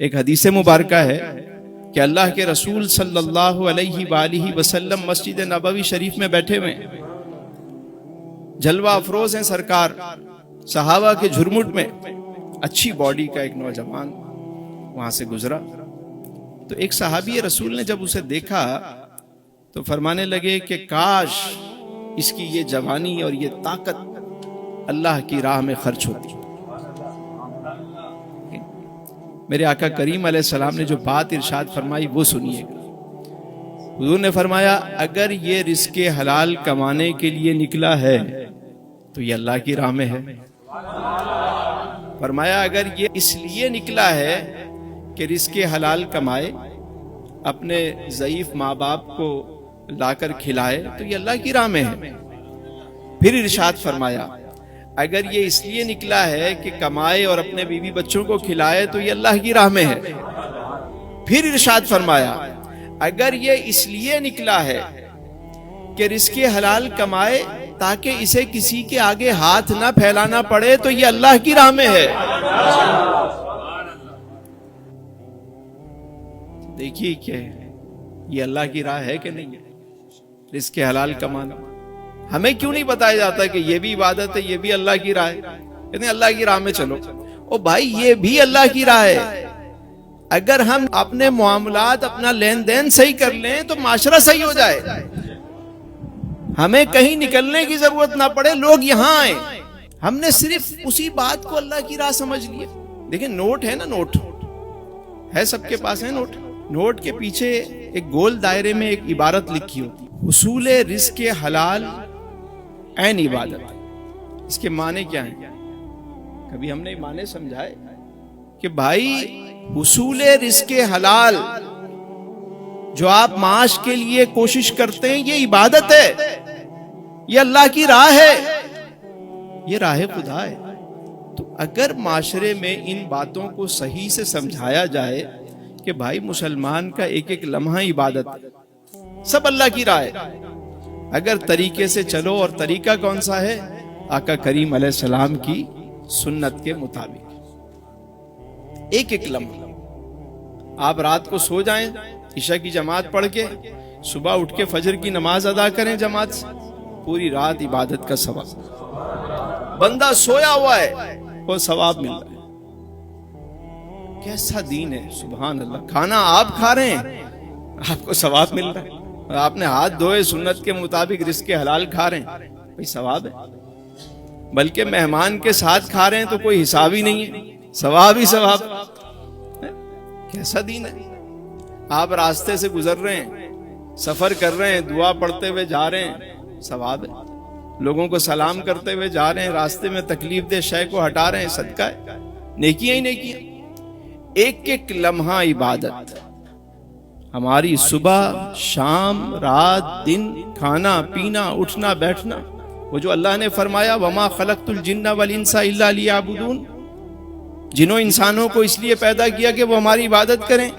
ایک حدیث مبارکہ ہے کہ اللہ کے رسول صلی اللہ علیہ وآلہ وسلم مسجد نبوی شریف میں بیٹھے ہوئے ہیں، جلوہ افروز ہیں سرکار، صحابہ کے جھرمٹ میں اچھی باڈی کا ایک نوجوان وہاں سے گزرا، تو ایک صحابی رسول نے جب اسے دیکھا تو فرمانے لگے کہ کاش اس کی یہ جوانی اور یہ طاقت اللہ کی راہ میں خرچ ہوتی۔ میرے آقا کریم علیہ السلام نے جو بات ارشاد فرمائی وہ سنیے گا۔ حضور نے فرمایا اگر یہ رزق حلال کمانے کے لیے نکلا ہے تو یہ اللہ کی راہ میں ہے۔ فرمایا اگر یہ اس لیے نکلا ہے کہ رزق حلال کمائے، اپنے ضعیف ماں باپ کو لا کر کھلائے، تو یہ اللہ کی راہ میں ہے۔ پھر ارشاد فرمایا اگر یہ اس لیے نکلا ہے کہ کمائے اور اپنے بیوی بچوں کو کھلائے تو یہ اللہ کی راہ میں ہے۔ پھر ارشاد فرمایا اگر یہ اس لیے نکلا ہے کہ رزق حلال کمائے تاکہ اسے کسی کے آگے ہاتھ نہ پھیلانا پڑے تو یہ اللہ کی راہ میں ہے۔ دیکھیے کہ یہ اللہ کی راہ ہے کہ نہیں ہے رزق حلال کمانا۔ ہمیں کیوں نہیں بتایا جاتا کہ یہ بھی عبادت ہے، یہ بھی اللہ کی راہ ہے؟ کہتے ہیں اللہ کی راہ میں چلو، او بھائی یہ بھی اللہ کی راہ ہے۔ اگر ہم اپنے معاملات، اپنا لین دین صحیح کر لیں تو معاشرہ صحیح ہو جائے، ہمیں کہیں نکلنے کی ضرورت نہ پڑے، لوگ یہاں آئیں۔ ہم نے صرف اسی بات کو اللہ کی راہ سمجھ لیا۔ دیکھیں نوٹ ہے نا، نوٹ ہے، سب کے پاس ہے نوٹ۔ نوٹ کے پیچھے ایک گول دائرے میں ایک عبارت لکھی ہوتی، حصول رزق حلال عین عبادت۔ اس کے معنی کیا ہیں؟ کبھی ہم نے معنی سمجھائے کہ بھائی حصول رزق حلال جو آپ معاش کے لیے کوشش کرتے ہیں یہ عبادت ہے، یہ اللہ کی راہ ہے، یہ راہ خدا ہے۔ تو اگر معاشرے میں ان باتوں کو صحیح سے سمجھایا جائے کہ بھائی مسلمان کا ایک ایک لمحہ عبادت ہے، سب اللہ کی راہ ہے، اگر طریقے سے چلو، اور طریقہ کون سا ہے؟ آقا کریم علیہ السلام کی سنت کے مطابق۔ ایک ایک لمحہ آپ رات کو سو جائیں، عشاء کی جماعت پڑھ کے صبح اٹھ کے فجر کی نماز ادا کریں جماعت سے، پوری رات عبادت کا ثواب۔ بندہ سویا ہوا ہے وہ ثواب مل رہا ہے۔ کیسا دین ہے، سبحان اللہ۔ کھانا آپ کھا رہے ہیں، آپ کو ثواب مل رہا ہے۔ آپ نے ہاتھ دھوئے سنت کے مطابق رزق حلال کھا رہے ہیں، کوئی ثواب ہے؟ بلکہ مہمان کے ساتھ کھا رہے ہیں تو کوئی حساب ہی نہیں ہے، ثواب ہی ثواب۔ کیسا دین ہے؟ آپ راستے سے گزر رہے ہیں، سفر کر رہے ہیں، دعا پڑھتے ہوئے جا رہے ہیں، ثواب ہے۔ لوگوں کو سلام کرتے ہوئے جا رہے ہیں، راستے میں تکلیف دہ شے کو ہٹا رہے ہیں، صدقہ ہے، نیکیاں ہی نیکیاں۔ ایک ایک لمحہ عبادت، ہماری صبح، شام، رات، دن، کھانا پینا، اٹھنا بیٹھنا، وہ جو اللہ نے فرمایا وَمَا خَلَقْتُ الْجِنَّ وَالْإِنسَ إِلَّا لِيَعْبُدُونَ، جنوں انسانوں کو اس لیے پیدا کیا کہ وہ ہماری عبادت کریں۔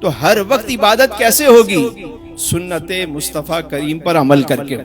تو ہر وقت عبادت کیسے ہوگی؟ سنت مصطفیٰ کریم پر عمل کر کے۔